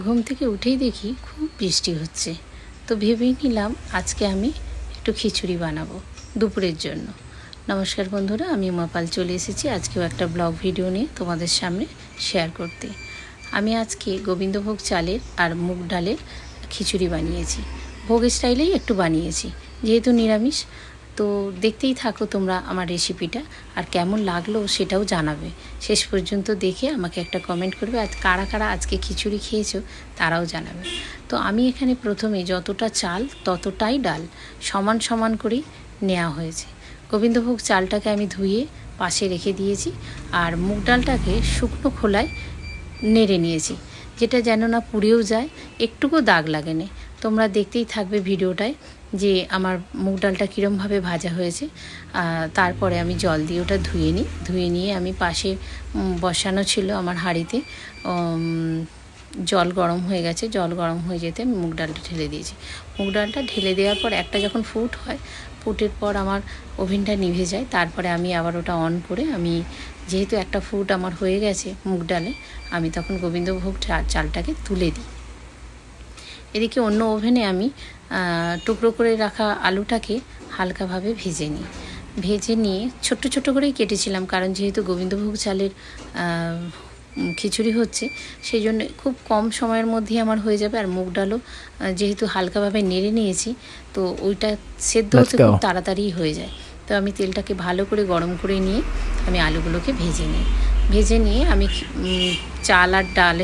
ঘুম থেকে উঠেই দেখি খুব বৃষ্টি হচ্ছে, তো ভেবেই নিলাম আজকে আমি একটু খিচুড়ি বানাবো দুপুরের জন্য। নমস্কার বন্ধুরা, আমি উমাপাল চলে এসেছি আজকেও একটা ব্লগ ভিডিও নিয়ে তোমাদের সামনে শেয়ার করতে। আমি আজকে গোবিন্দভোগ চালের আর মুগ ডালের খিচুড়ি বানিয়েছি, ভোগ স্টাইলেই একটু বানিয়েছি, যেহেতু নিরামিষ। তো দেখতেই থাকো তোমরা আমার রেসিপিটা, আর কেমন লাগলো সেটাও জানাবে। শেষ পর্যন্ত দেখে আমাকে একটা কমেন্ট করবে, আর কারা কারা আজকে খিচুড়ি খেয়েছো তারাও জানাবে। তো আমি এখানে প্রথমে যতটা চাল ততটাই ডাল সমান সমান করেই নেওয়া হয়েছে। গোবিন্দভোগ চালটাকে আমি ধুয়ে পাশে রেখে দিয়েছি, আর মুগ ডালটাকে শুকনো খোলায় নেড়ে নিয়েছি, যেটা যেন না পুড়েও যায়, একটুকু দাগ লাগেনি। তোমরা দেখতেই থাকবে ভিডিওটায় যে আমার মুগ ডালটা কীরমভাবে ভাজা হয়েছে। তারপরে আমি জল দিয়ে ওটা ধুয়ে নিয়ে আমি পাশে বসানো ছিল আমার হাঁড়িতে। জল গরম হয়ে গেছে, জল গরম হয়ে যেতে আমি মুগ ডালটা ঢেলে দিয়েছি। মুগ ডালটা ঢেলে দেওয়ার পর একটা যখন ফুট হয়, ফুটের পর আমার ওভেনটা নিভে যায়। তারপরে আমি আবার ওটা অন করে, আমি যেহেতু একটা ফুট আমার হয়ে গেছে মুগ ডালে, আমি তখন গোবিন্দভোগ চালটাকে তুলে দিই। এদিকে অন্য ওভেনে আমি টুকরো করে রাখা আলুটাকে হালকাভাবে ভেজে নিয়ে ছোট্ট ছোট্ট করেই কেটেছিলাম, কারণ যেহেতু গোবিন্দভোগ চালের খিচুড়ি হচ্ছে, সেই জন্য খুব কম সময়ের মধ্যেই আমার হয়ে যাবে। আর মুগ ডালও যেহেতু হালকাভাবে নেড়ে নিয়েছি, তো ওইটা সেদ্ধ হতে খুব তাড়াতাড়ি হয়ে যায়। তো আমি তেলটাকে ভালো করে গরম করে নিয়ে আমি আলুগুলোকে ভেজে নিই। আমি চাল আর ডালের